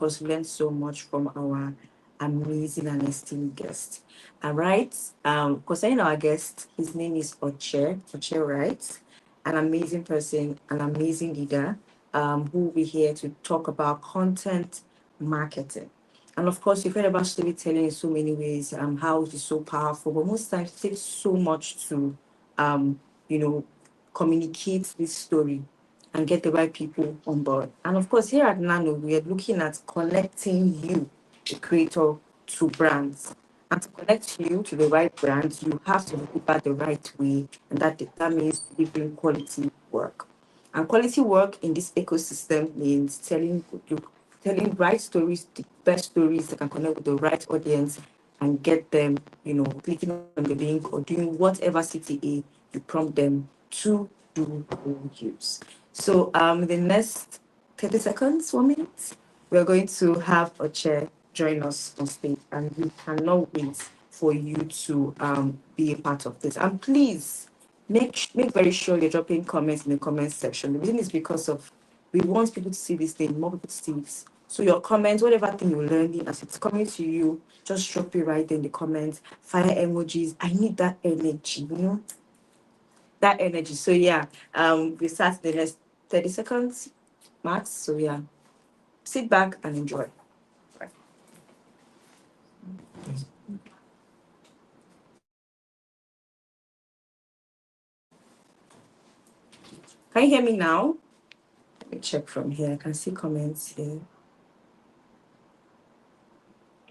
course, learn so much from our amazing and esteemed guest. All right. Concerning our guest, his name is Oche Writes, an amazing person, an amazing leader, who will be here to talk about content marketing. And of course, you've heard about storytelling in so many ways, how it is so powerful, but most times it takes so much to, um, you know, communicate this story and get the right people on board. And of course, here at Nano, we are looking at connecting you, the creator, to brands. And to connect you to the right brands, you have to do that the right way, and that means delivering quality work. And quality work in this ecosystem means telling right stories, the best stories that can connect with the right audience and get them, clicking on the link or doing whatever CTA you prompt them to do or use. So the next 30 seconds, 1 minute, we're going to have a chair join us on stage, and we cannot wait for you to be a part of this. And please make very sure you're dropping comments in the comments section. The reason is because of we want people to see this thing, more people to see this. So your comments, whatever thing you're learning as it's coming to you, just drop it right there in the comments. Fire emojis. I need that energy, that energy. So yeah, we start the next 30 seconds max. So yeah, sit back and enjoy. Right. Can you hear me now? Let me check from here. I can see comments here.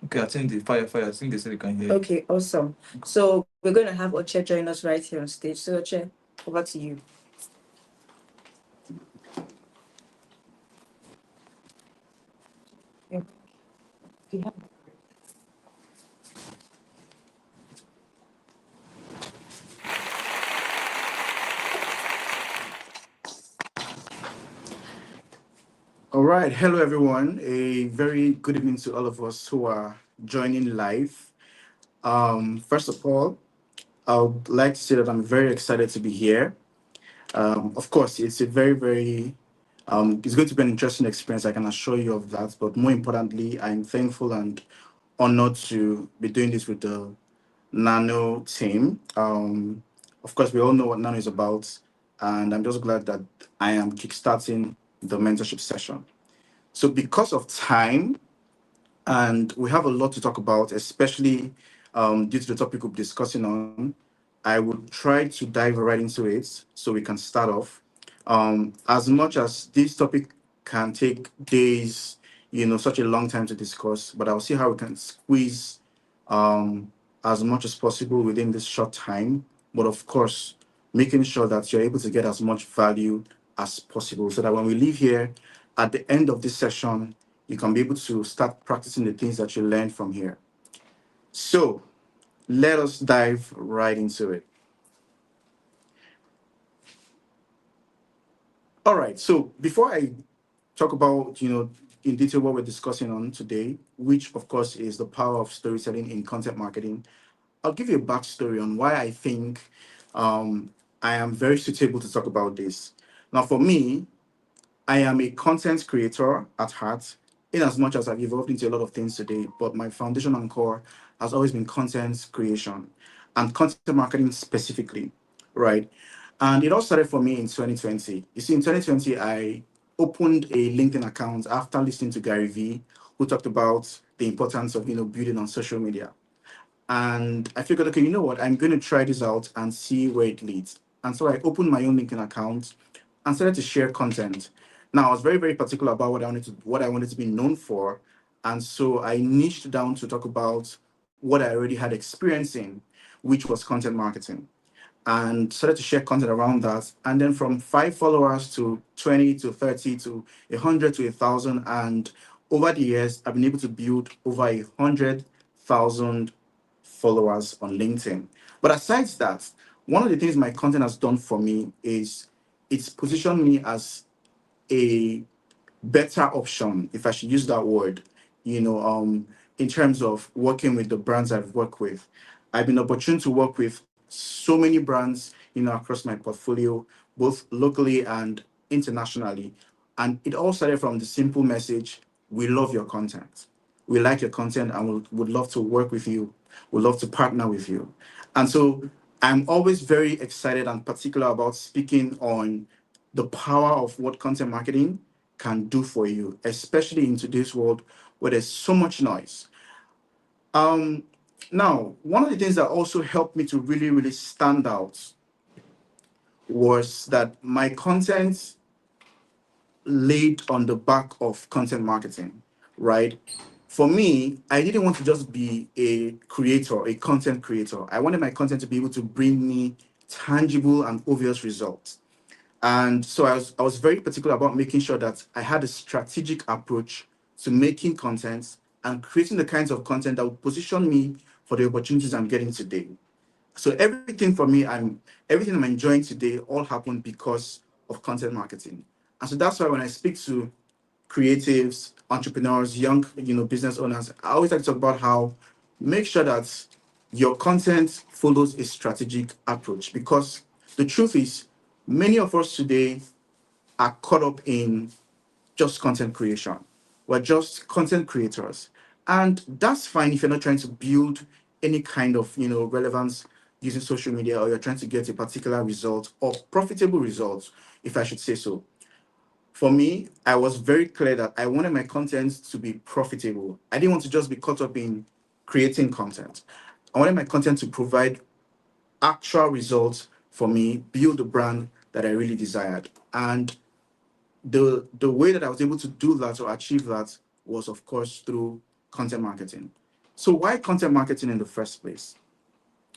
Okay, I think the fire. I think they said they can hear. Okay, awesome. So we're going to have Oche join us right here on stage. So Oche, over to you. Yeah. All right. Hello, everyone. A very good evening to all of us who are joining live. First of all, I would like to say that I'm very excited to be here. Of course, it's a it's going to be an interesting experience. I can assure you of that. But more importantly, I'm thankful and honored to be doing this with the Nano team. Of course, we all know what Nano is about, and I'm just glad that I am kickstarting the mentorship session. So, because of time, and we have a lot to talk about, especially due to the topic we'll be discussing on, I would try to dive right into it so we can start off. As much as this topic can take days, such a long time to discuss, but I'll see how we can squeeze as much as possible within this short time. But of course, making sure that you're able to get as much value as possible so that when we leave here at the end of this session, you can be able to start practicing the things that you learned from here. So let us dive right into it. All right. So before I talk about, in detail what we're discussing on today, which of course is the power of storytelling in content marketing, I'll give you a backstory on why I think I am very suitable to talk about this. Now, for me, I am a content creator at heart, in as much as I've evolved into a lot of things today, but my foundation and core has always been content creation and content marketing specifically, right? And it all started for me in 2020. You see, in 2020, I opened a LinkedIn account after listening to Gary Vee, who talked about the importance of building on social media. And I figured, okay, you know what? I'm going to try this out and see where it leads. And so I opened my own LinkedIn account and started to share content. Now, I was very, very particular about what I wanted to be known for. And so I niched down to talk about what I already had experience in, which was content marketing, and started to share content around that. And then from 5 followers to 20 to 30 to 100 to 1,000. And over the years, I've been able to build over 100,000 followers on LinkedIn. But aside that, one of the things my content has done for me is it's positioned me as a better option, if I should use that word, in terms of working with the brands I've worked with. I've been opportune to work with so many brands, across my portfolio, both locally and internationally. And it all started from the simple message, we love your content. We like your content and would love to work with you. Would love to partner with you. And so I'm always very excited and particular about speaking on the power of what content marketing can do for you, especially in today's world where there's so much noise. Um, Now, one of the things that also helped me to really, really stand out was that my content laid on the back of content marketing, right? For me, I didn't want to just be a creator, a content creator. I wanted my content to be able to bring me tangible and obvious results. And so I was very particular about making sure that I had a strategic approach to making content and creating the kinds of content that would position me for the opportunities I'm getting today. So everything I'm enjoying today all happened because of content marketing. And so that's why when I speak to creatives, entrepreneurs, young, business owners, I always like to talk about how make sure that your content follows a strategic approach, because the truth is many of us today are caught up in just content creation. We're just content creators. And that's fine if you're not trying to build any kind of, relevance using social media, or you're trying to get a particular result or profitable results, if I should say so. For me, I was very clear that I wanted my content to be profitable. I didn't want to just be caught up in creating content. I wanted my content to provide actual results for me, build the brand that I really desired. And the way that I was able to do that or achieve that was, of course, through content marketing. So why content marketing in the first place?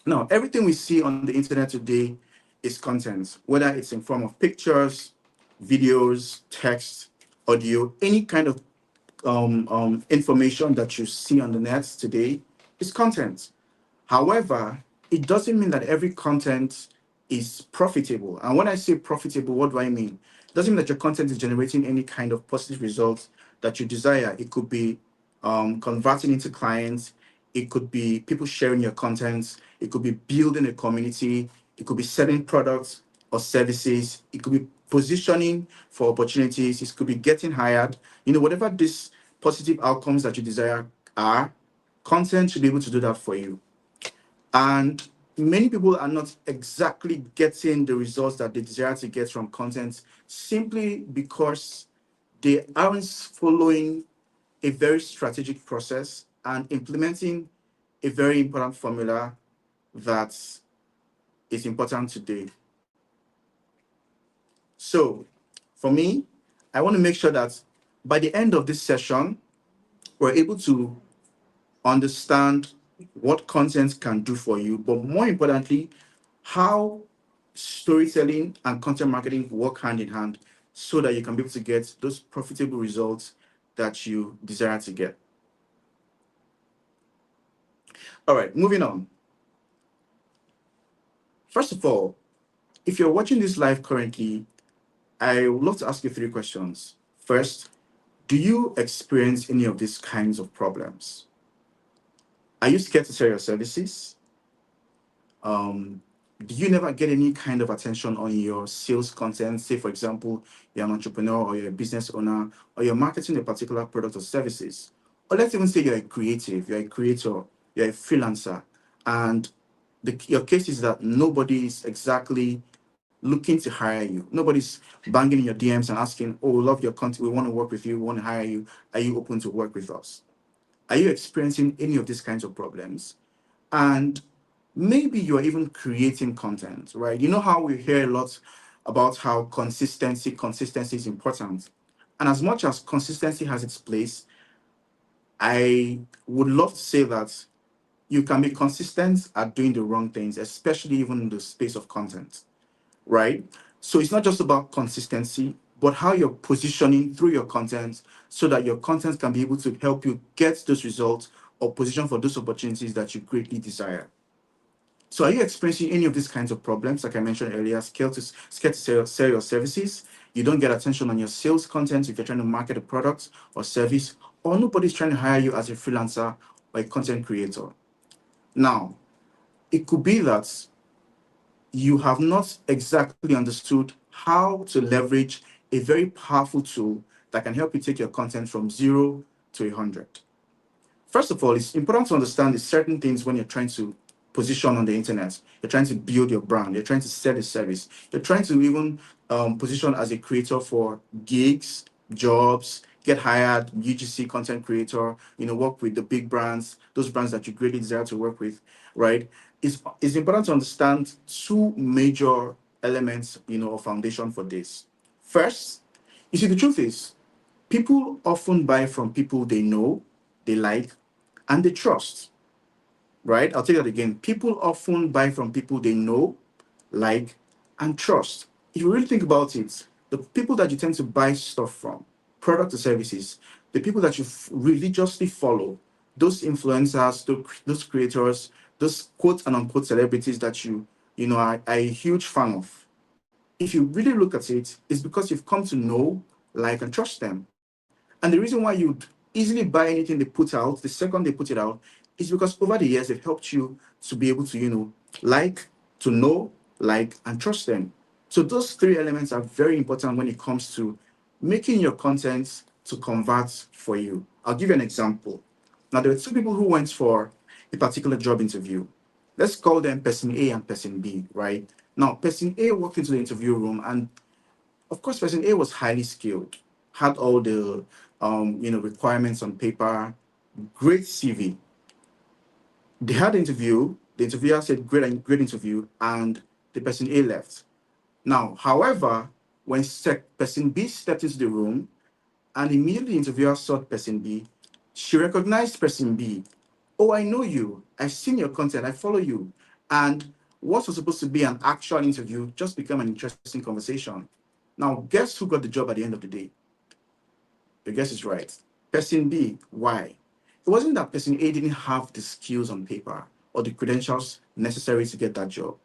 Now, everything we see on the internet today is content, whether it's in form of pictures, videos, text, audio, any kind of information that you see on the net today is content. However, it doesn't mean that every content is profitable. And when I say profitable, what do I mean? It doesn't mean that your content is generating any kind of positive results that you desire. It could be converting into clients. It could be people sharing your content. It could be building a community. It could be selling products or services. It could be positioning for opportunities. It could be getting hired. Whatever these positive outcomes that you desire are, content should be able to do that for you. And many people are not exactly getting the results that they desire to get from content simply because they aren't following a very strategic process and implementing a very important formula that is important today. So, for me, I want to make sure that by the end of this session, we're able to understand what content can do for you, but more importantly, how storytelling and content marketing work hand in hand so that you can be able to get those profitable results that you desire to get. All right, moving on. First of all, if you're watching this live currently, I would love to ask you 3 questions. First, do you experience any of these kinds of problems? Are you scared to share your services? Do you never get any kind of attention on your sales content? Say, for example, you're an entrepreneur or you're a business owner or you're marketing a particular product or services. Or let's even say you're a creative, you're a creator, you're a freelancer. And your case is that nobody is exactly looking to hire you. Nobody's banging in your DMs and asking, oh, we love your content, we want to work with you, we want to hire you. Are you open to work with us? Are you experiencing any of these kinds of problems? And maybe you're even creating content, right? You know how we hear a lot about how consistency is important. And as much as consistency has its place, I would love to say that you can be consistent at doing the wrong things, especially even in the space of content, right? So it's not just about consistency, but how you're positioning through your content so that your content can be able to help you get those results or position for those opportunities that you greatly desire. So are you experiencing any of these kinds of problems? Like I mentioned earlier, scared to sell your services. You don't get attention on your sales content if you're trying to market a product or service, or nobody's trying to hire you as a freelancer or a content creator. Now, it could be that you have not exactly understood how to leverage a very powerful tool that can help you take your content from 0 to 100. First of all, it's important to understand the certain things when you're trying to position on the internet. You're trying to build your brand. You're trying to sell a service. You're trying to even position as a creator for gigs, jobs, get hired, UGC content creator, work with the big brands, those brands that you greatly desire to work with, right? It's important to understand two major elements, or foundation for this. First, you see, the truth is, people often buy from people they know, they like, and they trust, right? I'll take that again. People often buy from people they know, like, and trust. If you really think about it, the people that you tend to buy stuff from, product or services, the people that you religiously follow, those influencers, those creators, those quote and unquote celebrities that are a huge fan of. If you really look at it, it's because you've come to know, like, and trust them. And the reason why you'd easily buy anything they put out the second they put it out is because over the years they've helped you to be able to, like, to know, like, and trust them. So those three elements are very important when it comes to making your content to convert for you. I'll give you an example. Now, there were two people who went for a particular job interview. Let's call them person A and person B, right? Now, person A walked into the interview room, and of course, person A was highly skilled, had all the requirements on paper, great CV. They had an interview. The interviewer said, great interview, and the person A left. Now, however, when person B stepped into the room, and immediately the interviewer saw person B, she recognized person B. Oh, I know you. I've seen your content. I follow you. And what was supposed to be an actual interview just became an interesting conversation. Now, guess who got the job at the end of the day? Your guess is right. Person B. Why? It wasn't that person A didn't have the skills on paper or the credentials necessary to get that job.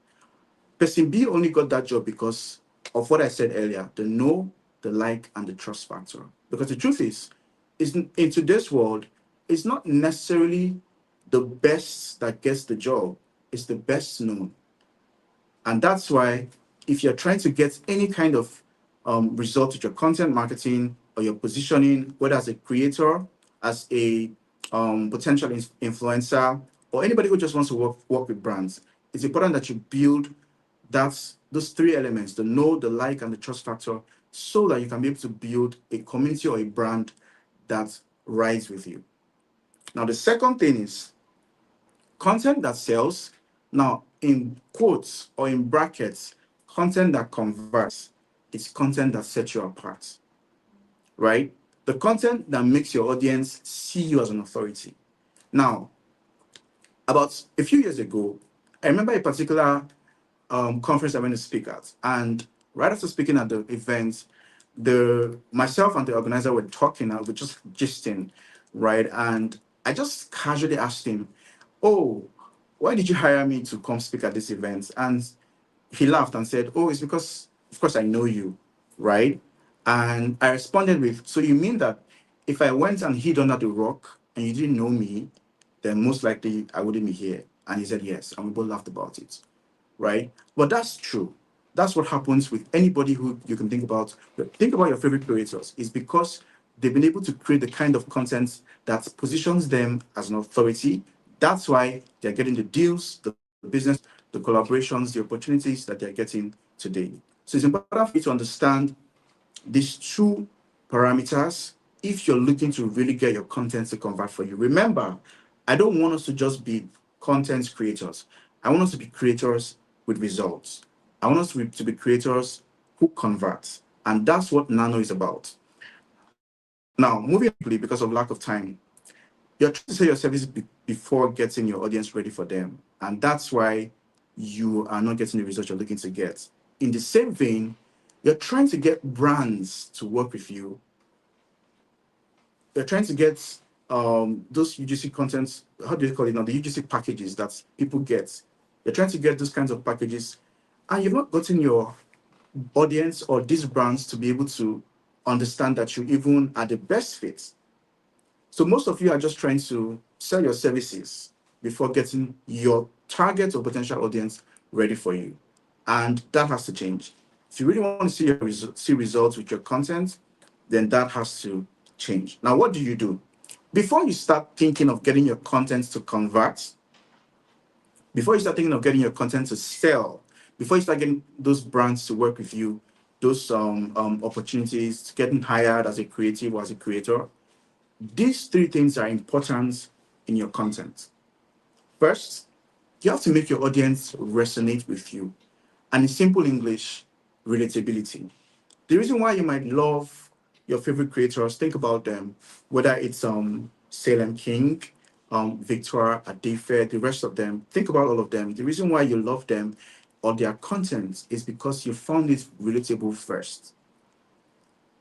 Person B only got that job because of what I said earlier, the know, the like, and the trust factor. Because the truth is in today's world, it's not necessarily the best that gets the job, it's the best known. And that's why if you're trying to get any kind of result with your content marketing or your positioning, whether as a creator, as a potential influencer, or anybody who just wants to work with brands, it's important that you build those three elements, the know, the like, and the trust factor, so that you can be able to build a community or a brand that rides with you. Now, the second thing is content that sells. Now, in quotes or in brackets, content that converts, it's content that sets you apart, right? The content that makes your audience see you as an authority. Now, about a few years ago, I remember a particular conference I went to speak at, and right after speaking at the event, myself and the organizer were talking, and we're just gisting, right? And I just casually asked him, "Oh, why did you hire me to come speak at this event?" And he laughed and said, "Oh, it's because, of course, I know you, right?" And I responded with, "So you mean that if I went and hid under the rock and you didn't know me, then most likely I wouldn't be here?" And he said, "Yes." And we both laughed about it, right? But that's true. That's what happens with anybody who you can think about. Think about your favorite creators. It's because they've been able to create the kind of content that positions them as an authority. That's why they're getting the deals, the business, the collaborations, the opportunities that they're getting today. So it's important for you to understand these two parameters if you're looking to really get your content to convert for you. Remember, I don't want us to just be content creators. I want us to be creators with results. I want us to be creators who convert. And that's what Nano is about. Now, moving quickly because of lack of time, you're trying to sell your service before getting your audience ready for them. And that's why you are not getting the results you're looking to get. In the same vein, you're trying to get brands to work with you. You're trying to get those UGC contents, how do you call it now? The UGC packages that people get. You're trying to get those kinds of packages, and you've not gotten your audience or these brands to be able to understand that you even are the best fit. So most of you are just trying to sell your services before getting your target or potential audience ready for you. And that has to change. If you really want to see results with your content, then that has to change. Now, what do? Before you start thinking of getting your content to convert, before you start thinking of getting your content to sell, before you start getting those brands to work with you, those opportunities, getting hired as a creative or as a creator, these three things are important in your content. First, you have to make your audience resonate with you. And in simple English, relatability. The reason why you might love your favorite creators, think about them, whether it's Salem King, Victor, Adefe, the rest of them, think about all of them. The reason why you love them or their content is because you found it relatable first.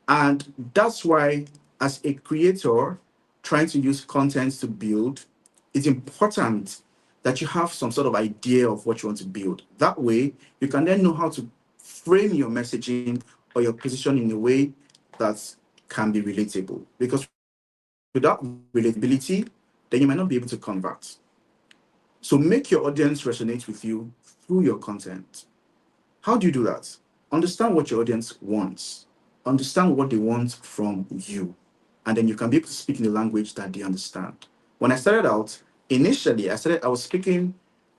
And that's why, as a creator trying to use content to build, it's important that you have some sort of idea of what you want to build. That way, you can then know how to frame your messaging or your position in a way that can be relatable. Because without relatability, then you might not be able to convert. So make your audience resonate with you through your content. How do you do that? Understand what your audience wants. Understand what they want from you. And then you can be able to speak in the language that they understand. When I started out, initially, I was speaking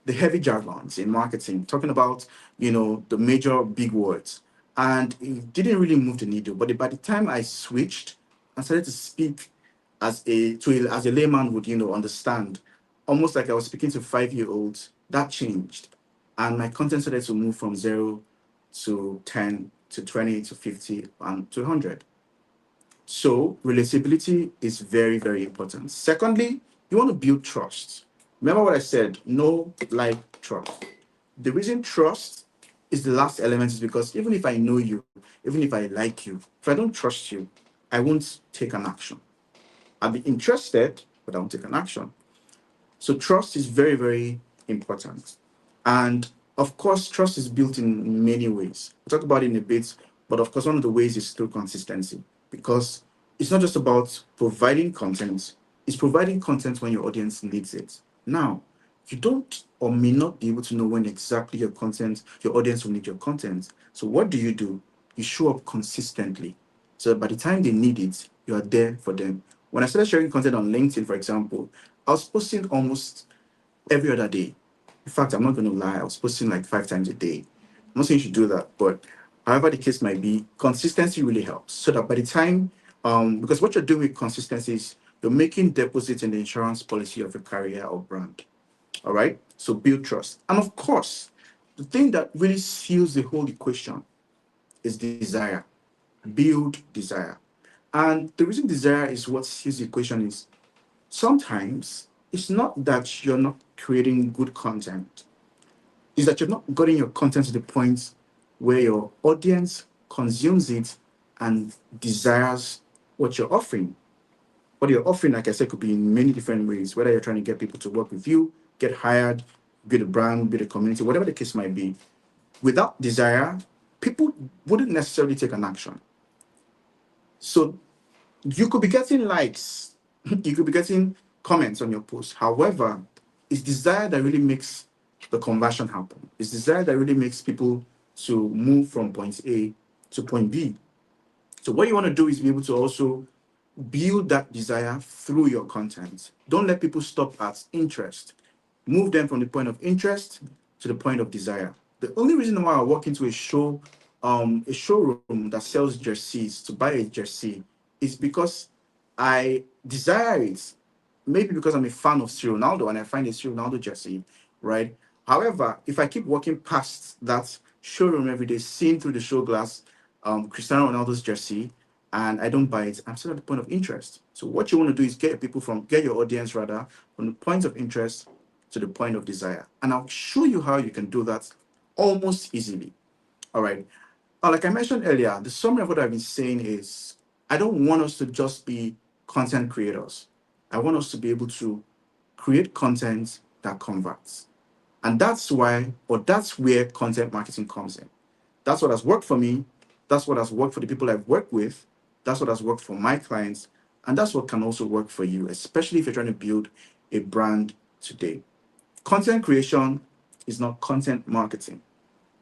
the heavy jargons in marketing, talking about, the major big words. And it didn't really move the needle. But by the time I switched and started to speak as a layman would, understand, almost like I was speaking to 5-year-olds, that changed. And my content started to move from 0 to 10 to 20 to 50 and to 100. So relatability is very, very important. Secondly, you want to build trust. Remember what I said, know, like, trust. The reason trust is the last element is because even if I know you, even if I like you, if I don't trust you, I won't take an action. I'll be interested, but I won't take an action. So trust is very, very important. And of course, trust is built in many ways. We'll talk about it in a bit, but of course, one of the ways is through consistency, because it's not just about providing content, it's providing content when your audience needs it. Now, you don't or may not be able to know when exactly your audience will need your content. So what do? You show up consistently. So by the time they need it, you are there for them. When I started sharing content on LinkedIn, for example, I was posting almost every other day. In fact, I'm not going to lie, I was posting like 5 times a day. I'm not saying you should do that, but however the case might be, consistency really helps. So that by the time, because what you're doing with consistency is you're making deposits in the insurance policy of a career or brand. All right? So build trust. And of course, the thing that really seals the whole equation is desire. Build desire. And the reason desire is what seals the equation is sometimes it's not that you're not creating good content, it's that you're not getting your content to the point where your audience consumes it and desires what you're offering. What you're offering, like I said, could be in many different ways, whether you're trying to get people to work with you, get hired, build a brand, build a community, whatever the case might be. Without desire, people wouldn't necessarily take an action. So you could be getting likes, you could be getting comments on your post. However, it's desire that really makes the conversion happen. It's desire that really makes people to move from point A to point B. So what you want to do is be able to also build that desire through your content. Don't let people stop at interest. Move them from the point of interest to the point of desire. The only reason why I walk into a showroom that sells jerseys to buy a jersey is because I desire it. Maybe because I'm a fan of C. Ronaldo and I find a C. Ronaldo jersey, right? However, if I keep walking past that showroom every day, seeing through the show glass Cristiano Ronaldo's jersey, and I don't buy it, I'm still at the point of interest. So what you want to do is get your audience rather from the point of interest to the point of desire. And I'll show you how you can do that almost easily. All right. Like I mentioned earlier, the summary of what I've been saying is I don't want us to just be content creators. I want us to be able to create content that converts. And that's where content marketing comes in. That's what has worked for me. That's what has worked for the people I've worked with. That's what has worked for my clients. And that's what can also work for you, especially if you're trying to build a brand today. Content creation is not content marketing.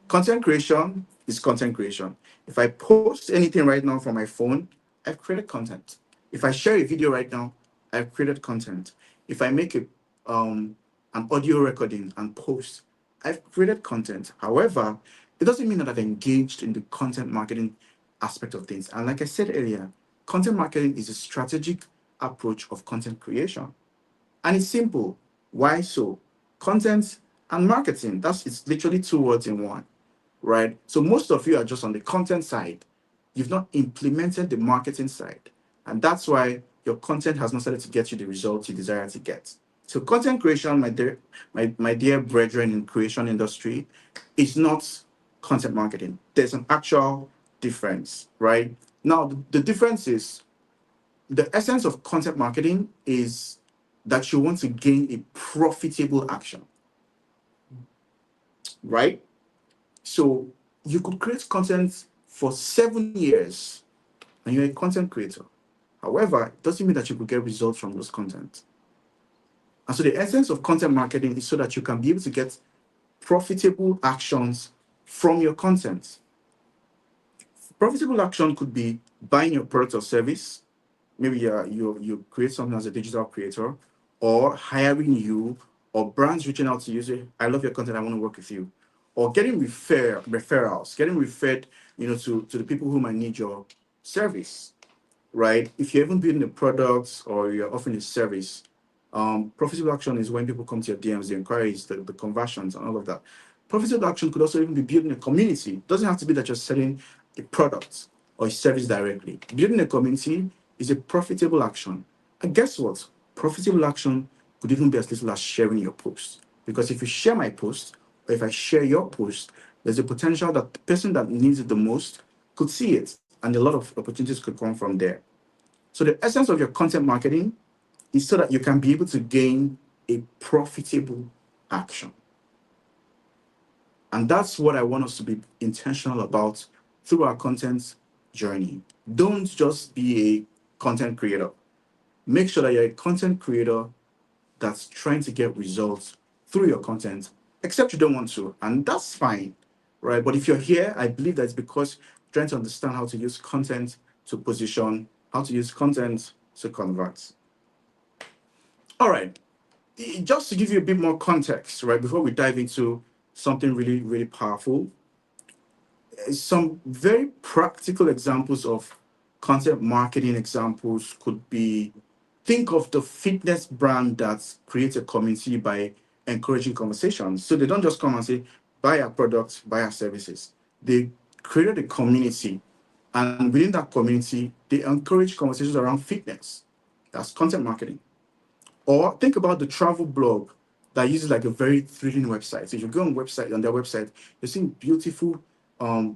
Content creation is content creation. If I post anything right now from my phone, I've created content. If I share a video right now, I've created content. If I make an audio recording and post, I've created content. However, it doesn't mean that I've engaged in the content marketing aspect of things. And like I said earlier, content marketing is a strategic approach of content creation. And it's simple. Why so? Content and marketing. It's literally two words in one, right? So most of you are just on the content side. You've not implemented the marketing side. And that's why your content has not started to get you the results you desire to get. So content creation, my dear brethren in creation industry, is not content marketing. There's an actual difference, right? Now, the difference is the essence of content marketing is that you want to gain a profitable action, right? So you could create content for 7 years and you're a content creator. However, it doesn't mean that you could get results from those content. And so the essence of content marketing is so that you can be able to get profitable actions from your content. Profitable action could be buying your product or service. Maybe you create something as a digital creator, or hiring you, or brands reaching out to you, say, I love your content, I want to work with you. Or getting referrals, getting referred, to the people who might need your service, right? If you're even building a product or you're offering a service, profitable action is when people come to your DMs, the inquiries, the conversions, and all of that. Profitable action could also even be building a community. It doesn't have to be that you're selling a product or a service directly. Building a community is a profitable action. And guess what? Profitable action could even be as little as sharing your post. Because if you share my post, or if I share your post, there's a potential that the person that needs it the most could see it, and a lot of opportunities could come from there. So the essence of your content marketing is so that you can be able to gain a profitable action. And that's what I want us to be intentional about through our content journey. Don't just be a content creator. Make sure that you're a content creator that's trying to get results through your content, except you don't want to, and that's fine, right? But if you're here, I believe that's because you're trying to understand how to use content to position, how to use content to convert. All right, just to give you a bit more context, right, before we dive into something really, really powerful, some very practical examples of content marketing examples could be, think of the fitness brand that creates a community by encouraging conversations. So they don't just come and say, buy our products, buy our services. They created a community, and within that community, they encourage conversations around fitness. That's content marketing. Or think about the travel blog that uses like a very thrilling website. So if you go on their website, you're seeing beautiful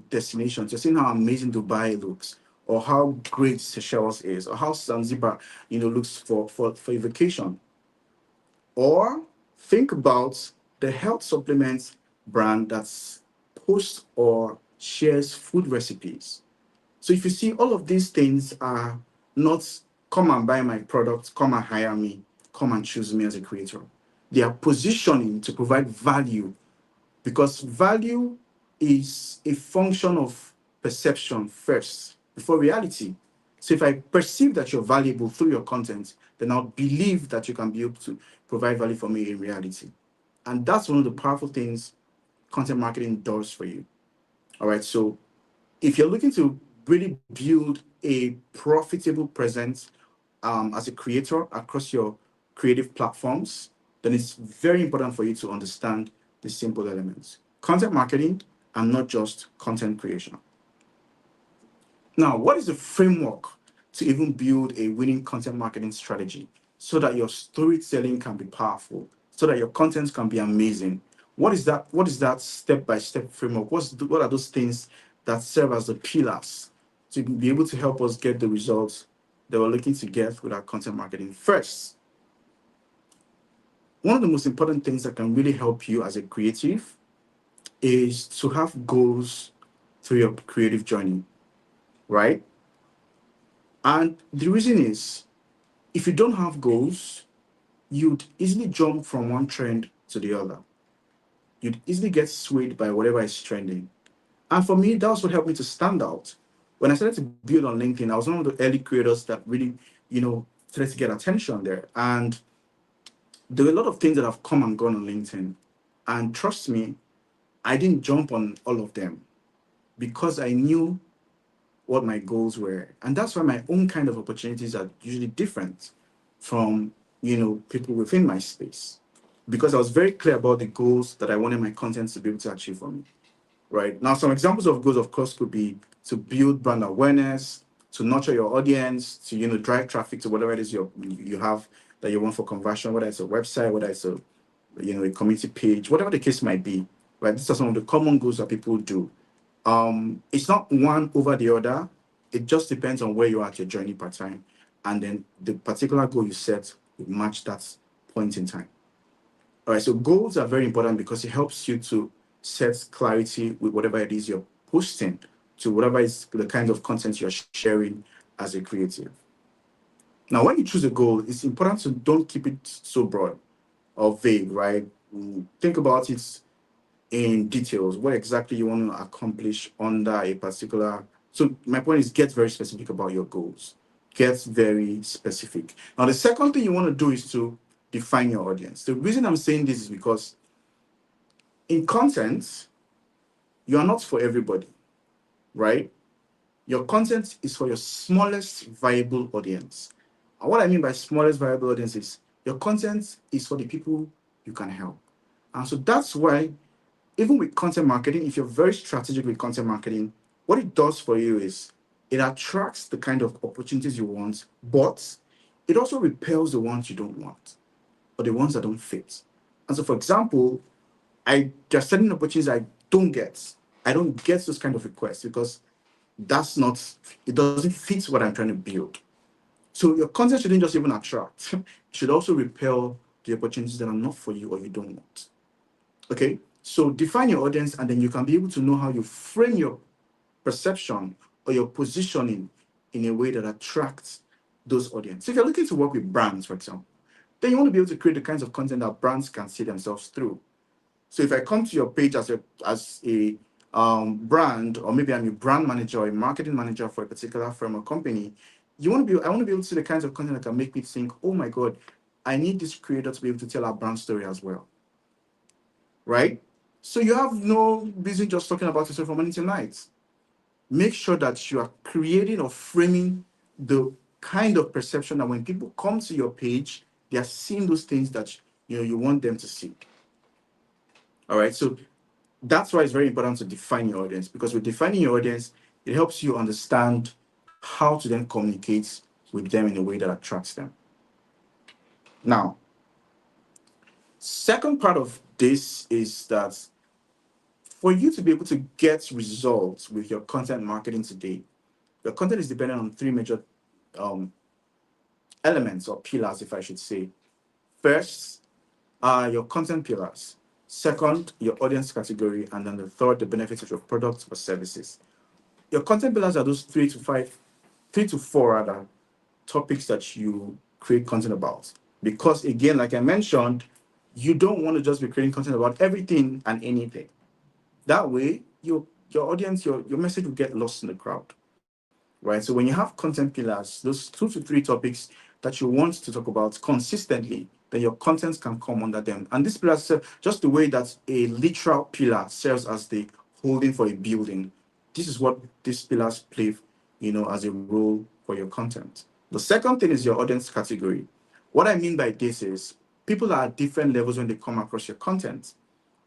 destinations. You're seeing how amazing Dubai looks, or how great Seychelles is, or how Zanzibar, looks for a vacation. Or think about the health supplements brand that's posts or shares food recipes. So if you see, all of these things are not come and buy my product, come and hire me, come and choose me as a creator. They are positioning to provide value, because value is a function of perception first before reality. So if I perceive that you're valuable through your content, then I'll believe that you can be able to provide value for me in reality. And that's one of the powerful things content marketing does for you. All right. So if you're looking to really build a profitable presence as a creator across your creative platforms, then it's very important for you to understand the simple elements. Content marketing and not just content creation. Now, what is the framework to even build a winning content marketing strategy so that your storytelling can be powerful, so that your content can be amazing? What is that? What is that step-by-step framework? What are those things that serve as the pillars to be able to help us get the results that we're looking to get with our content marketing? First, one of the most important things that can really help you as a creative is to have goals through your creative journey, right? And the reason is, if you don't have goals, you'd easily jump from one trend to the other. You'd easily get swayed by whatever is trending. And for me, that's what helped me to stand out. when I started to build on LinkedIn, I was one of the early creators that really, started to get attention there. And there were a lot of things that have come and gone on LinkedIn. And trust me, I didn't jump on all of them because I knew what my goals were. And that's why my own kind of opportunities are usually different from, people within my space. Because I was very clear about the goals that I wanted my content to be able to achieve for me. Right. Now, some examples of goals, of course, could be to build brand awareness, to nurture your audience, to, drive traffic to whatever it is you have that you want for conversion, whether it's a website, whether it's a community page, whatever the case might be. Right. These are some of the common goals that people do. It's not one over the other. It just depends on where you are at your journey per time. And then the particular goal you set will match that point in time. All right, so goals are very important because it helps you to set clarity with whatever it is you're posting, to whatever is the kind of content you're sharing as a creative. Now, when you choose a goal, it's important to don't keep it so broad or vague, right? Think about it in details, what exactly you want to accomplish under a particular. So my point is, get very specific about your goals. Get very specific. Now, the second thing you want to do is to define your audience. The reason I'm saying this is because in content, you are not for everybody, right? Your content is for your smallest viable audience. And what I mean by smallest viable audience is your content is for the people you can help. And so that's why, even with content marketing, if you're very strategic with content marketing, what it does for you is it attracts the kind of opportunities you want, but it also repels the ones you don't want or the ones that don't fit. And so, for example, there are certain opportunities I don't get. I don't get those kind of requests because it doesn't fit what I'm trying to build. So your content shouldn't just even attract, it should also repel the opportunities that are not for you or you don't want. Okay, so define your audience and then you can be able to know how you frame your perception or your positioning in a way that attracts those audience. So if you're looking to work with brands, for example, then you want to be able to create the kinds of content that brands can see themselves through. So if I come to your page as a brand, or maybe I'm a brand manager or a marketing manager for a particular firm or company, I want to be able to see the kinds of content that can make me think, oh my God, I need this creator to be able to tell our brand story as well. Right? So you have no reason just talking about yourself from morning till night. Make sure that you are creating or framing the kind of perception that when people come to your page, they are seeing those things that you want them to see. All right. So that's why it's very important to define your audience, because with defining your audience, it helps you understand how to then communicate with them in a way that attracts them. Now, second part of this is that for you to be able to get results with your content marketing today, your content is dependent on three major elements or pillars, if I should say. First are your content pillars. Second, your audience category. And then the third, the benefits of your products or services. Your content pillars are those 3 to 4 rather, topics that you create content about. Because again, like I mentioned, you don't want to just be creating content about everything and anything. That way, your audience, your message will get lost in the crowd. Right? So when you have content pillars, those 2 to 3 topics that you want to talk about consistently, then your content can come under them. And this pillar serve just the way that a literal pillar serves as the holding for a building. This is what these pillars play, as a role for your content. The second thing is your audience category. What I mean by this is people are at different levels when they come across your content,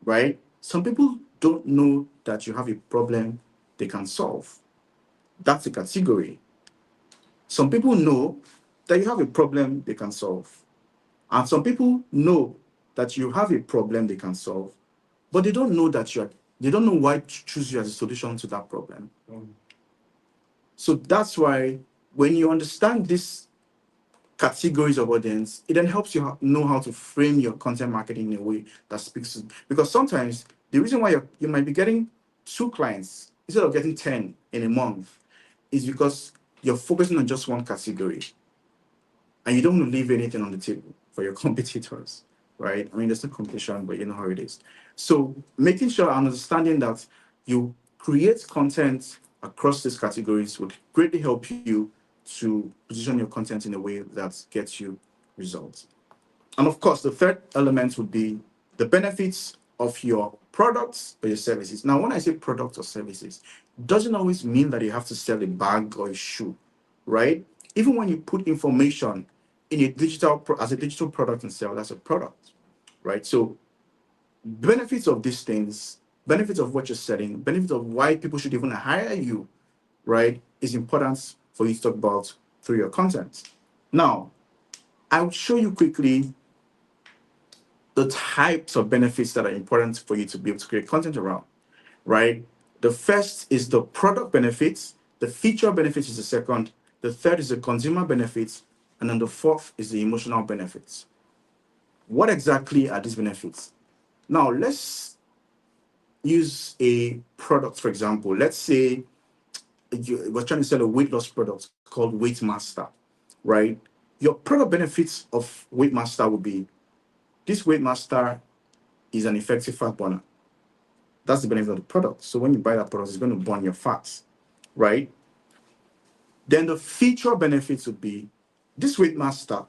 right? Some people don't know that you have a problem they can solve. That's a category. Some people know that you have a problem they can solve. And some people know that you have a problem they can solve, but they don't know they don't know why to choose you as a solution to that problem. So that's why when you understand these categories of audience, it then helps you know how to frame your content marketing in a way that speaks to, because sometimes the reason why you might be getting 2 clients instead of getting 10 in a month is because you're focusing on just one category and you don't want to leave anything on the table for your competitors, right? I mean, there's no competition, but you know how it is. So making sure and understanding that you create content across these categories would greatly help you to position your content in a way that gets you results. And of course, the third element would be the benefits of your products or your services. Now, when I say products or services, it doesn't always mean that you have to sell a bag or a shoe, right? Even when you put information in a as a digital product and sell, that's a product, right? So benefits of these things, benefits of what you're selling, benefits of why people should even hire you, right, is important for you to talk about through your content. Now, I'll show you quickly the types of benefits that are important for you to be able to create content around, right? The first is the product benefits, the feature benefits is the second, the third is the consumer benefits, and then the fourth is the emotional benefits. What exactly are these benefits? Now, let's use a product, for example. Let's say we're trying to sell a weight loss product called Weight Master, right? Your product benefits of Weight Master would be this Weight Master is an effective fat burner. That's the benefit of the product. So when you buy that product, it's going to burn your fats, right? Then the feature benefits would be this Weight Master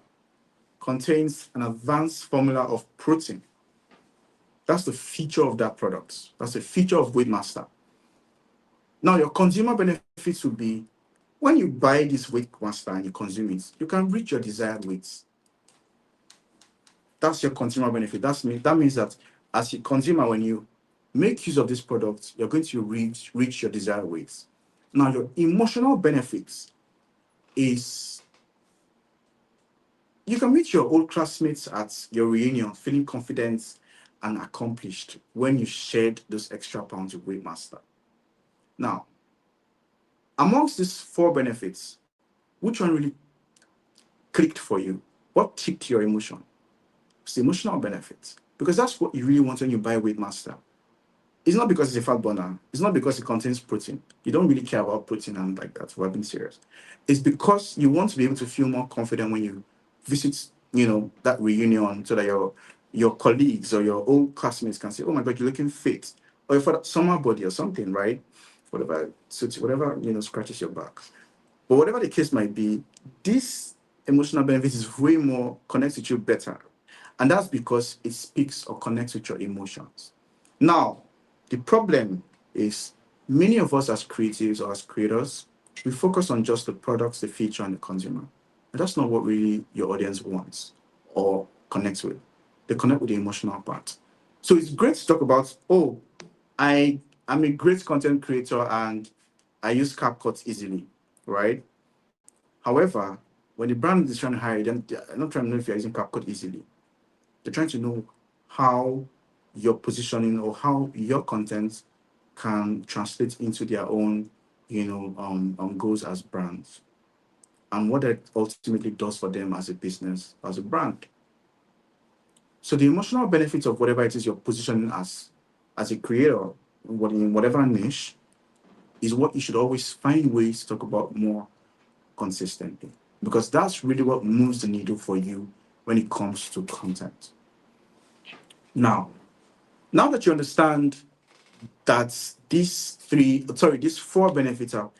contains an advanced formula of protein. That's the feature of that product. That's the feature of Weight Master. Now, your consumer benefits would be when you buy this Weight Master and you consume it, you can reach your desired weights. That's your consumer benefit. That means that as a consumer, when you make use of this product, you're going to reach your desired weights. Now, your emotional benefits is you can meet your old classmates at your reunion feeling confident and accomplished when you shared those extra pounds with Weight Master. Now, amongst these four benefits, which one really clicked for you? What ticked your emotion? It's the emotional benefits, because that's what you really want when you buy Weight Master. It's not because it's a fat burner. It's not because it contains protein. You don't really care about protein and like that. We're being serious. It's because you want to be able to feel more confident when you visit, that reunion, so that your colleagues or your old classmates can say, "Oh my God, you're looking fit," or for that summer body or something, right? Whatever suits, whatever scratches your back. But whatever the case might be, this emotional benefit is way more connects with you better, and that's because it speaks or connects with your emotions. Now, the problem is many of us as creatives or as creators, we focus on just the products, the feature, and the consumer. And that's not what really your audience wants or connects with. They connect with the emotional part. So it's great to talk about, oh, I'm a great content creator and I use CapCut easily, right? However, when the brand is trying to hire you, they're not trying to know if you're using CapCut easily. They're trying to know how your positioning or how your content can translate into their own, goals as brands, and what that ultimately does for them as a business, as a brand. So the emotional benefits of whatever it is you're positioning as a creator, in whatever niche, is what you should always find ways to talk about more consistently, because that's really what moves the needle for you when it comes to content. Now that you understand that these four benefits are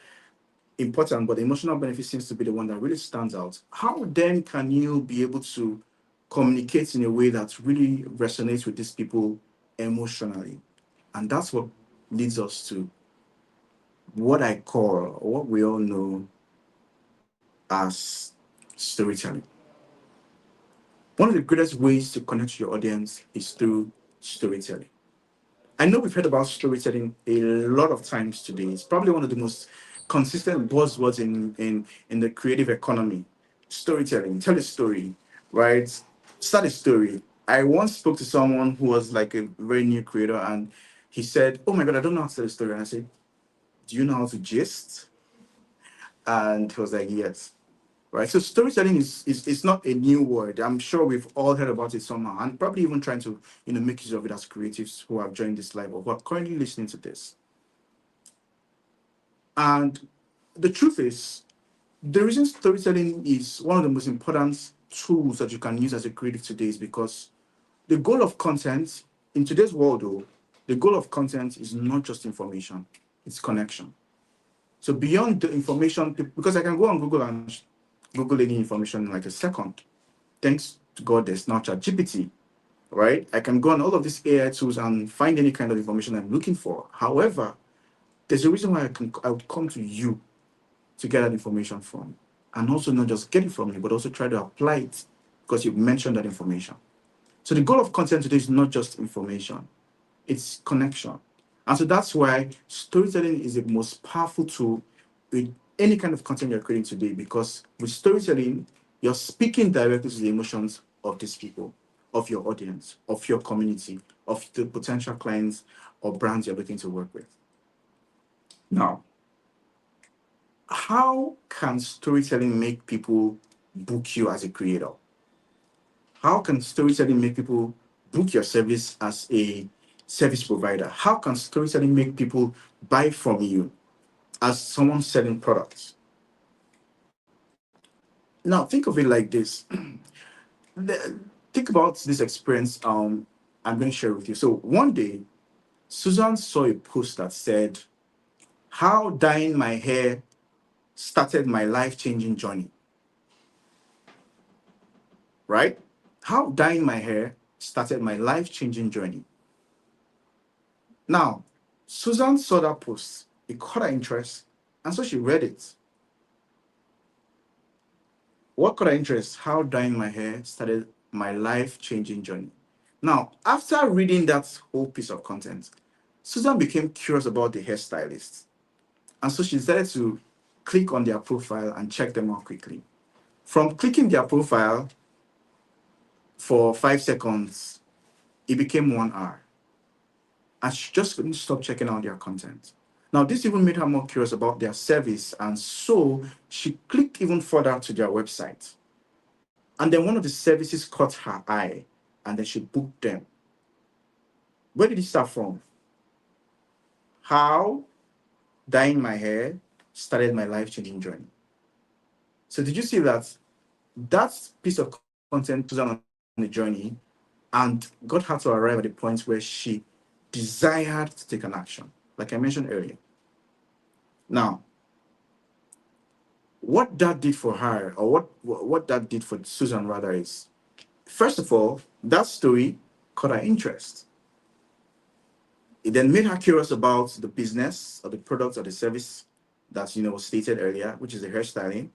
important, but the emotional benefit seems to be the one that really stands out, how then can you be able to communicate in a way that really resonates with these people emotionally? And that's what leads us to what I call, or what we all know as storytelling. One of the greatest ways to connect to your audience is through storytelling. I know we've heard about storytelling a lot of times today. It's probably one of the most consistent buzzwords in the creative economy. Storytelling, tell a story, right? Start a story. I once spoke to someone who was like a very new creator, and he said, "Oh my God, I don't know how to tell a story." And I said, "Do you know how to gist?" And he was like, "Yes." Right. So storytelling is not a new word. I'm sure we've all heard about it somehow, and probably even trying to make use of it as creatives who have joined this live or who are currently listening to this. And the truth is, the reason storytelling is one of the most important tools that you can use as a creative today is because the goal of content in today's world, though, the goal of content is not just information, it's connection. So beyond the information, because I can go on Google and Google any information in like a second. Thanks to God, there's now ChatGPT, right? I can go on all of these AI tools and find any kind of information I'm looking for. However, there's a reason why I would come to you to get that information from. And also not just get it from you, but also try to apply it because you've mentioned that information. So the goal of content today is not just information, it's connection. And so that's why storytelling is the most powerful tool with any kind of content you're creating today, because with storytelling, you're speaking directly to the emotions of these people, of your audience, of your community, of the potential clients or brands you're looking to work with. Now, how can storytelling make people book you as a creator? How can storytelling make people book your service as a service provider? How can storytelling make people buy from you as someone selling products? Now, think of it like this. Think about this experience I'm going to share with you. So one day, Susan saw a post that said, "How dyeing my hair started my life-changing journey." Right? How dyeing my hair started my life-changing journey. Now, Susan saw that post, it caught her interest, and so she read it. What caught her interest? How dyeing my hair started my life-changing journey. Now, after reading that whole piece of content, Susan became curious about the hairstylist. And so she decided to click on their profile and check them out quickly. From clicking their profile for 5 seconds, it became 1 hour. And she just couldn't stop checking out their content. Now, this even made her more curious about their service, and so she clicked even further to their website. And then one of the services caught her eye, and then she booked them. Where did it start from? How dyeing my hair started my life-changing journey. So did you see that piece of content was on the journey and got her to arrive at a point where she desired to take an action, like I mentioned earlier. Now, what that did for her, or what that did for Susan rather, is, first of all, that story caught her interest. It then made her curious about the business or the product or the service that was stated earlier, which is the hairstyling.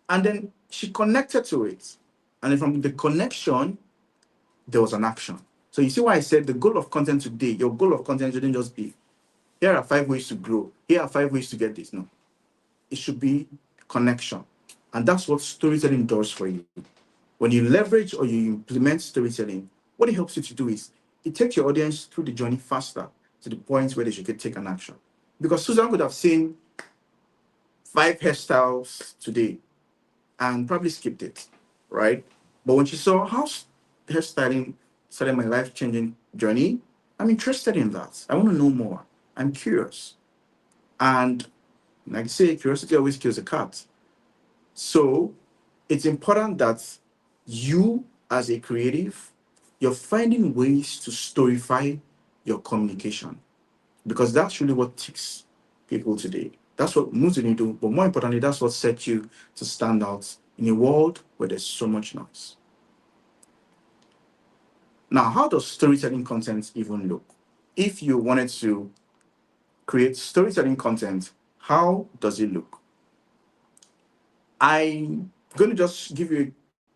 And then she connected to it. And then from the connection, there was an action. So you see why I said the goal of content today, your goal of content shouldn't just be, here are 5 ways to grow, here are 5 ways to get this. No, it should be connection. And that's what storytelling does for you. When you leverage or you implement storytelling, what it helps you to do is it takes your audience through the journey faster to the point where they should take an action. Because Susan could have seen 5 hairstyles today and probably skipped it, right? But when she saw how hairstyling started my life-changing journey, I'm interested in that. I want to know more. I'm curious. And like I say, curiosity always kills a cat. So it's important that you, as a creative, you're finding ways to storyfy your communication, because that's really what ticks people today. That's what moves the needle, but more importantly, that's what sets you to stand out in a world where there's so much noise. Now, how does storytelling content even look? If you wanted to create storytelling content, how does it look? I'm going to just give you a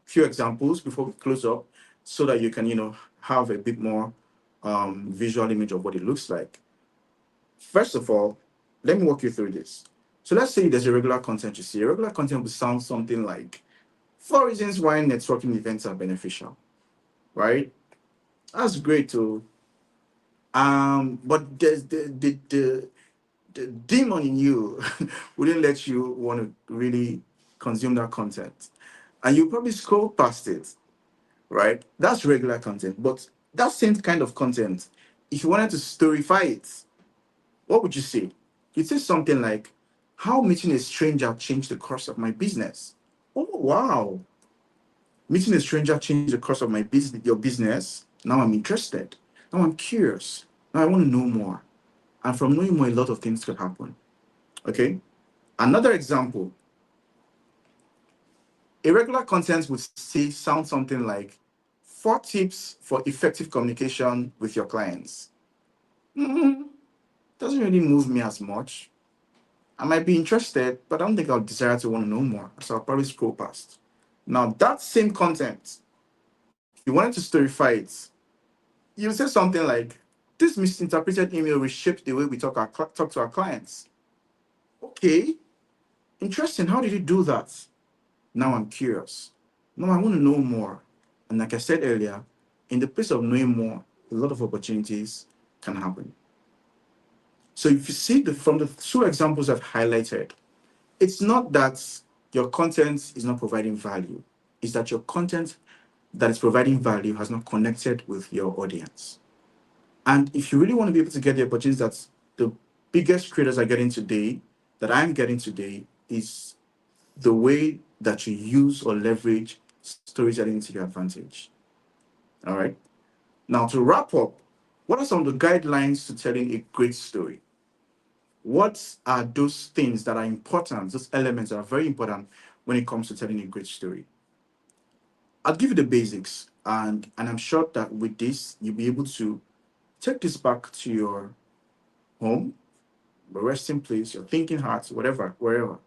few examples before we close up so that you can, have a bit more visual image of what it looks like. First of all, let me walk you through this. So let's say there's a regular content you see. A regular content would sound something like 4 reasons why networking events are beneficial, right? That's great too. But there's the demon in you wouldn't let you want to really consume that content. And you probably scroll past it, right? That's regular content. But that same kind of content, if you wanted to storyfy it, what would you say? You'd say something like, how meeting a stranger changed the course of my business. Oh, wow. Meeting a stranger changed the course of my business, your business. Now I'm interested. Now I'm curious. Now I want to know more. And from knowing more, a lot of things could happen. Okay. Another example, irregular content would sound something like 4 tips for effective communication with your clients. Doesn't really move me as much. I might be interested, but I don't think I'll desire to want to know more. So I'll probably scroll past. Now, that same content, if you wanted to storify it, you'll say something like, this misinterpreted email reshaped the way we talk to our clients. Okay, interesting. How did you do that? Now I'm curious. Now I want to know more. And like I said earlier, in the place of knowing more, a lot of opportunities can happen. So if you see from the 2 examples I've highlighted, it's not that your content is not providing value. It's that your content that is providing value has not connected with your audience. And if you really want to be able to get the opportunities that the biggest creators are getting today, that I'm getting today, is the way that you use or leverage storytelling to your advantage. All right. Now, to wrap up, what are some of the guidelines to telling a great story? What are those things that are important, those elements that are very important when it comes to telling a great story? I'll give you the basics, and I'm sure that with this, you'll be able to take this back to your home, your resting place, your thinking heart, whatever, wherever,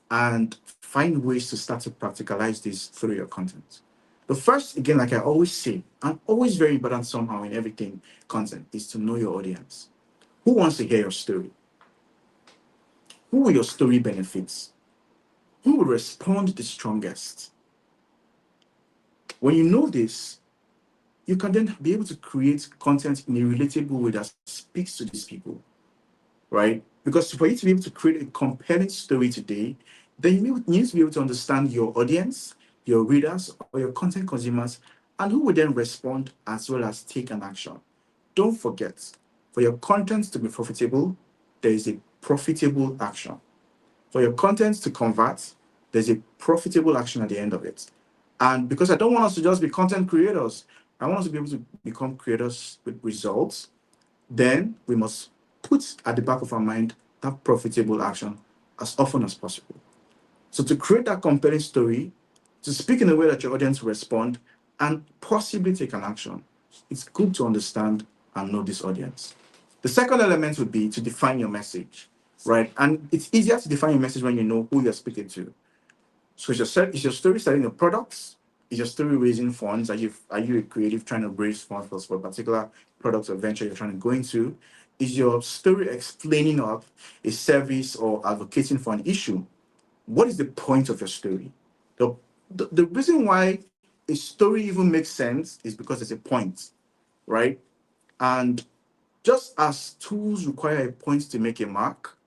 and find ways to start to practicalize this through your content. The first, again, like I always say, and always very important somehow in everything content, is to know your audience. Who wants to hear your story? Who will your story benefit? Who will respond the strongest? When you know this, you can then be able to create content in a relatable way that speaks to these people, right? Because for you to be able to create a compelling story today, then you need to be able to understand your audience, your readers, or your content consumers, and who will then respond as well as take an action. Don't forget, for your content to be profitable, there is a profitable action. For your content to convert, there's a profitable action at the end of it. And because I don't want us to just be content creators, I want us to be able to become creators with results, then we must put at the back of our mind that profitable action as often as possible. So to create that compelling story, to speak in a way that your audience will respond and possibly take an action, it's good to understand and know this audience. The second element would be to define your message, right? And it's easier to define your message when you know who you're speaking to. So is your story selling your products? Is your story raising funds? Are you a creative trying to raise funds for a particular product or venture you're trying to go into? Is your story explaining up a service or advocating for an issue? What is the point of your story? The reason why a story even makes sense is because there's a point, right? And just as tools require a point to make a mark,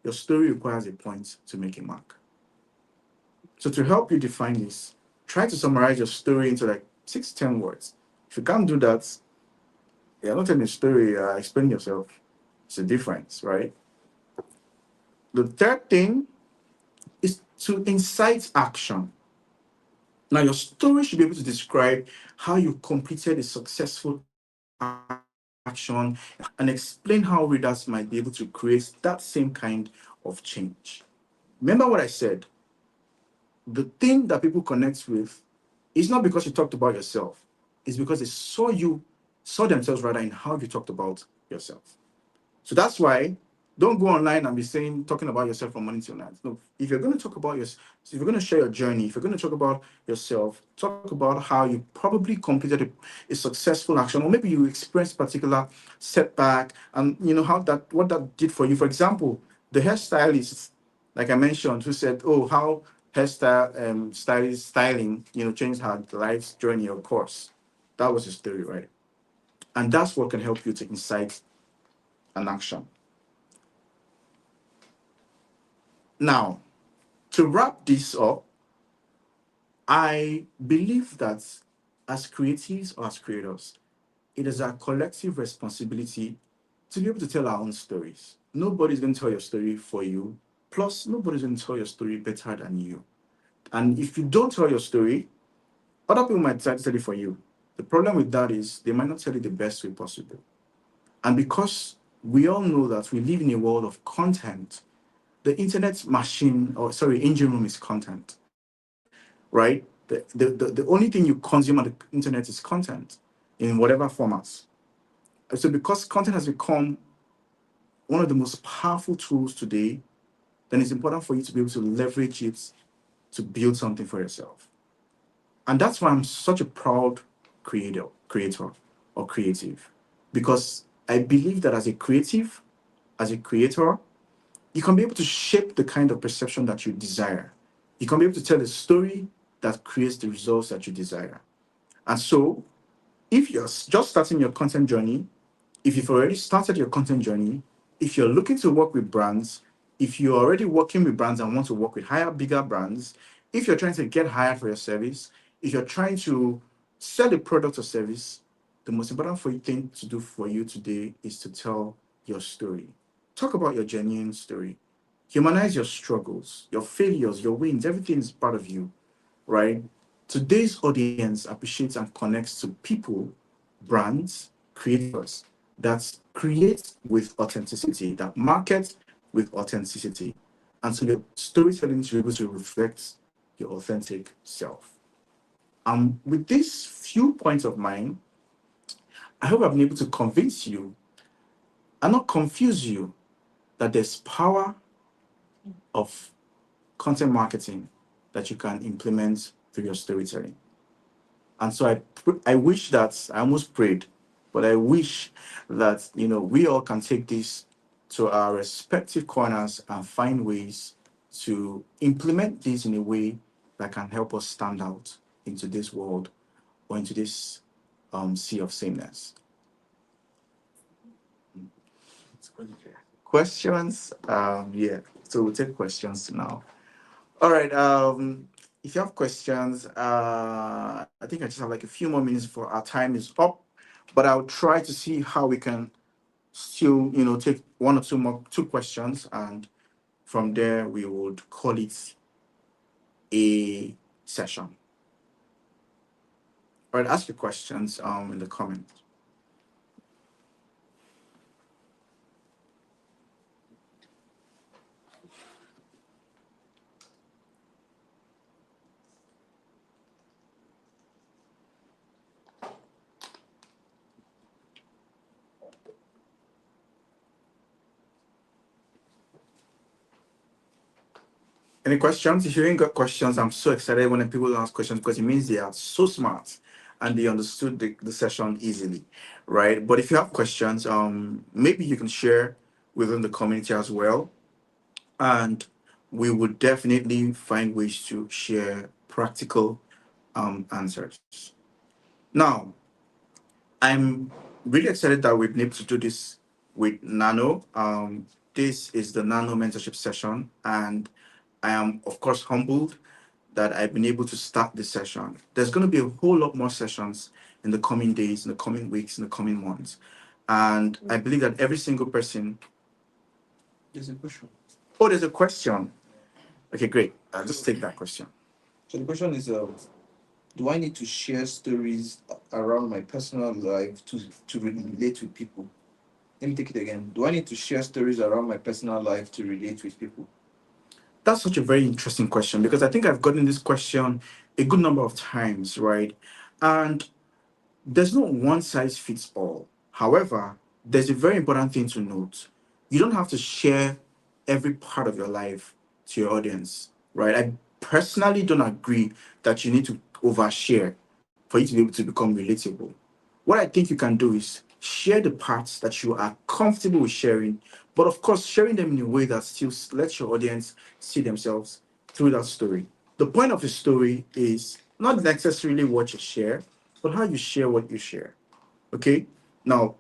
your story requires a point to make a mark. So to help you define this, try to summarize your story into like 6-10 words. If you can't do that, you're not telling a story, explain yourself. It's a difference, right? The third thing is to incite action. Now, your story should be able to describe how you completed a successful action and explain how readers might be able to create that same kind of change. Remember what I said, the thing that people connect with is not because you talked about yourself, it's because they saw themselves rather in how you talked about yourself. So that's why don't go online and be talking about yourself from morning till night. No, if you're going to talk about if you're going to share your journey, if you're going to talk about yourself, talk about how you probably completed a successful action, or maybe you experienced a particular setback, and you know what that did for you. For example, the hairstylist, like I mentioned, who said, "Oh, how styling, changed her life's journey or course." That was his story, right? And that's what can help you to incite an action. Now, to wrap this up, I believe that as creatives or as creators, it is our collective responsibility to be able to tell our own stories. Nobody's going to tell your story for you. Plus, nobody's going to tell your story better than you. And if you don't tell your story, other people might try to tell it for you. The problem with that is they might not tell it the best way possible. And because we all know that we live in a world of content, the internet machine, or sorry, engine room is content, right? The only thing you consume on the internet is content in whatever formats. So because content has become one of the most powerful tools today, then it's important for you to be able to leverage it to build something for yourself. And that's why I'm such a proud creator or creative, because I believe that as a creative, as a creator, you can be able to shape the kind of perception that you desire. You can be able to tell a story that creates the results that you desire. And so, if you're just starting your content journey, if you've already started your content journey, if you're looking to work with brands, if you're already working with brands and want to work with higher, bigger brands, if you're trying to get hired for your service, if you're trying to sell a product or service, the most important thing to do for you today is to tell your story. Talk about your genuine story. Humanize your struggles, your failures, your wins. Everything is part of you, right? Today's audience appreciates and connects to people, brands, creators that create with authenticity, that market with authenticity. And so your storytelling should be able to reflect your authentic self. With these few points of mine, I hope I've been able to convince you and not confuse you that there's power of content marketing that you can implement through your storytelling. And so I wish that, I almost prayed, but I wish that, we all can take this to our respective corners and find ways to implement this in a way that can help us stand out into this world or into this sea of sameness. Questions? Yeah, so we'll take questions now. All right. If you have questions, I think I just have like a few more minutes before our time is up, but I'll try to see how we can still, take one or two questions, and from there we would call it a session. All right, ask your questions in the comments. Any questions? If you ain't got questions, I'm so excited when people ask questions because it means they are so smart and they understood the session easily, right? But if you have questions, maybe you can share within the community as well. And we would definitely find ways to share practical answers. Now, I'm really excited that we've been able to do this with Nano. This is the Nano Mentorship Session, and I am, of course, humbled that I've been able to start this session. There's going to be a whole lot more sessions in the coming days, in the coming weeks, in the coming months. And I believe that every single person... There's a question. Oh, there's a question. Okay, great. I'll just take that question. So the question is, do I need to share stories around my personal life to relate with people? Let me take it again. Do I need to share stories around my personal life to relate with people? That's such a very interesting question, because I think I've gotten this question a good number of times, right? And there's no one size fits all. However, there's a very important thing to note. You don't have to share every part of your life to your audience, right? I personally don't agree that you need to overshare for you to be able to become relatable. What I think you can do is share the parts that you are comfortable with sharing, but of course, sharing them in a way that still lets your audience see themselves through that story. The point of a story is not necessarily what you share, but how you share what you share. Okay? Now,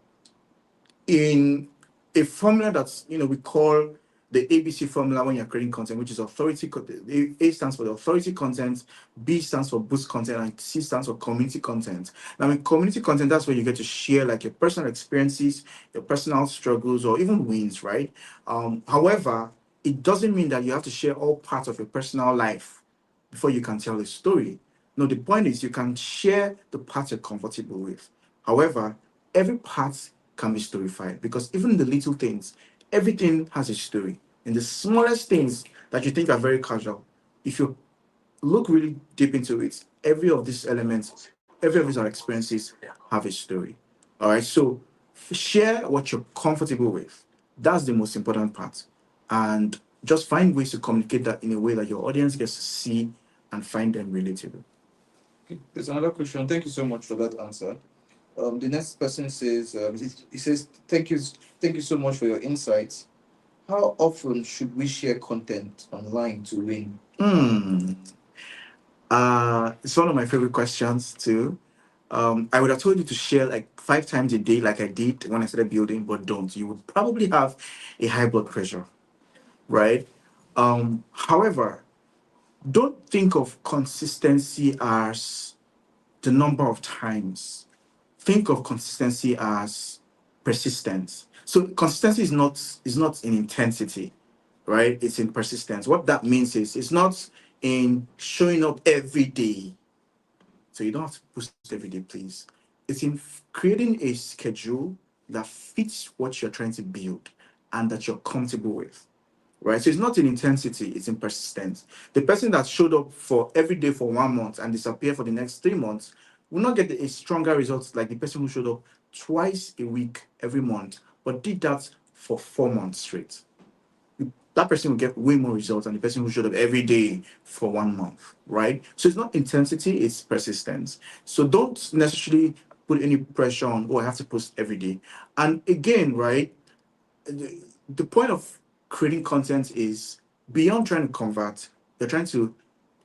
in a formula that's, we call the ABC formula when you're creating content, which is authority. A stands for the authority content, B stands for boost content, and C stands for community content. Now, in community content, that's where you get to share like your personal experiences, your personal struggles, or even wins, right? However, it doesn't mean that you have to share all parts of your personal life before you can tell a story. No, the point is you can share the parts you're comfortable with. However, every part can be storified, because even the little things, everything has a story. in the smallest things that you think are very casual. If you look really deep into it, every of these elements, every of these our experiences have a story. All right. So share what you're comfortable with. That's the most important part. And just find ways to communicate that in a way that your audience gets to see and find them relatable. Okay, there's another question. Thank you so much for that answer. The next person says, he says, thank you so much for your insights. How often should we share content online to win? Hmm. It's one of my favorite questions too. I would have told you to share like 5 times a day, like I did when I started building, but don't. You would probably have a high blood pressure, right? However, don't think of consistency as the number of times. Think of consistency as persistence. So consistency is not in intensity, right? It's in persistence. What that means is it's not in showing up every day. So you don't have to post every day, please. It's in creating a schedule that fits what you're trying to build and that you're comfortable with, right? So it's not in intensity, it's in persistence. The person that showed up for every day for 1 month and disappear for the next 3 months will not get a stronger results like the person who showed up twice a week every month, but did that for 4 months straight. That person will get way more results than the person who showed up every day for 1 month, right? So it's not intensity, it's persistence. So don't necessarily put any pressure on, oh, I have to post every day. And again, right, the point of creating content is beyond trying to convert, you're trying to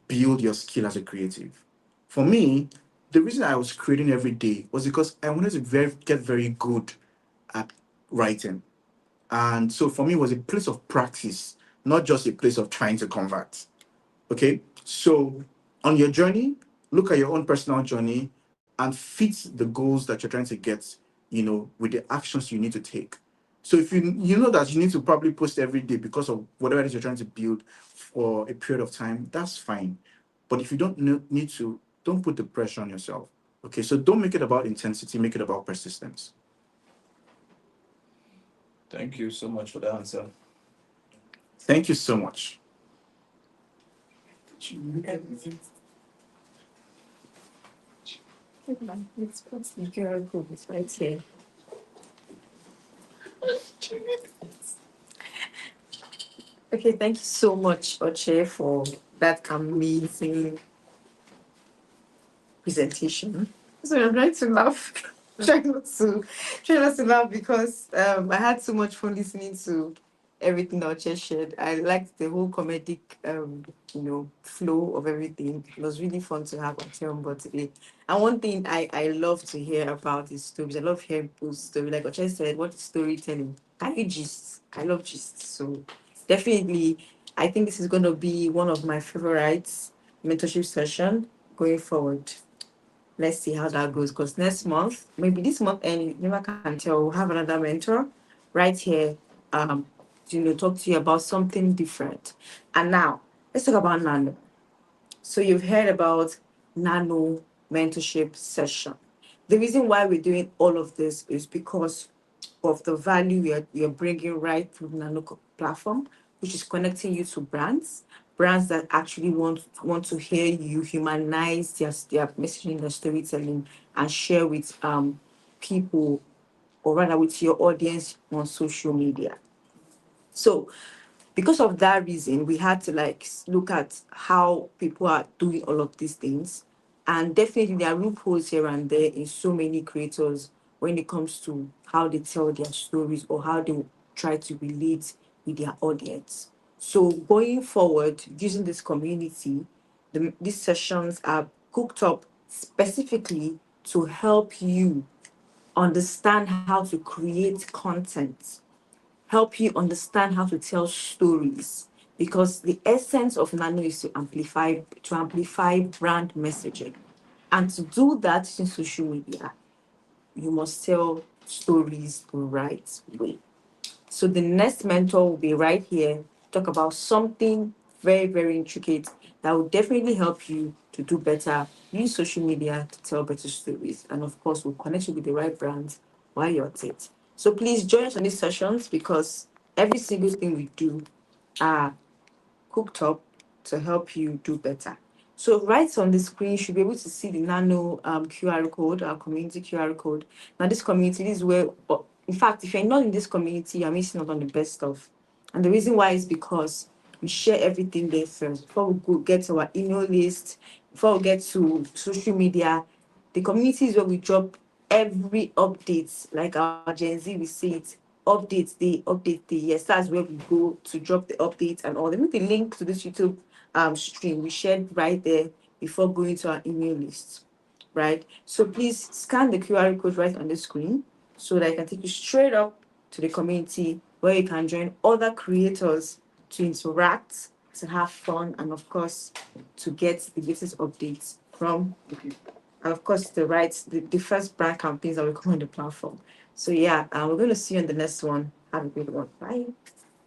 build your skill as a creative. For me, the reason I was creating every day was because I wanted to get very good at writing. And so for me, it was a place of practice, not just a place of trying to convert. Okay. So on your journey, look at your own personal journey and fit the goals that you're trying to get, with the actions you need to take. So if you know that you need to probably post every day because of whatever it is you're trying to build for a period of time, that's fine. But if you don't need to, don't put the pressure on yourself. Okay. So don't make it about intensity, make it about persistence. Thank you so much for the answer. Thank you so much. Let's put the QR code right here. Okay, thank you so much, Oche, for that amazing presentation. So I'm trying to laugh, trying not to laugh because I had so much fun listening to everything that Oche shared. I liked the whole comedic flow of everything. It was really fun to have Oche on board today. And one thing I love to hear about is stories. I love hearing people's story. Like Oche said, what is storytelling? Can you gist? I love gist. So definitely, I think this is going to be one of my favorites mentorship session going forward. Let's see how that goes. Because next month, maybe this month, and you never can tell, we'll have another mentor right here. Talk to you about something different. And now, let's talk about Nano. So you've heard about Nano Mentorship Session. The reason why we're doing all of this is because of the value you're bringing right through the Nano platform, which is connecting you to brands that actually want to hear you humanize their messaging, their storytelling, and share with people, or rather with your audience on social media. So because of that reason, we had to look at how people are doing all of these things. And definitely there are loopholes here and there in so many creators when it comes to how they tell their stories or how they try to relate with their audience. So going forward, using this community, these sessions are cooked up specifically to help you understand how to create content, help you understand how to tell stories, because the essence of Nano is to amplify brand messaging. And to do that in social media, you must tell stories the right way. So the next mentor will be right here, talk about something very, very intricate that will definitely help you to do better. Use social media to tell better stories. And of course, we'll connect you with the right brands while you're at it. So please join us on these sessions because every single thing we do are cooked up to help you do better. So right on the screen, you should be able to see the Nano QR code, our community QR code. Now this community, this is where, in fact, if you're not in this community, you're missing out on the best stuff. And the reason why is because we share everything there first. Before we go get to our email list, before we get to social media, the community is where we drop every update, like our Gen Z, we say it, update day. Yes, that's where we go to drop the updates and all. Even the link to this YouTube stream we shared right there before going to our email list. Right. So please scan the QR code right on the screen so that I can take you straight up to the community where you can join other creators to interact, to have fun, and of course to get the latest updates from the people. And of course, the first brand campaigns that will come on the platform. So yeah, we're going to see you on the next one. Have a great one. Bye.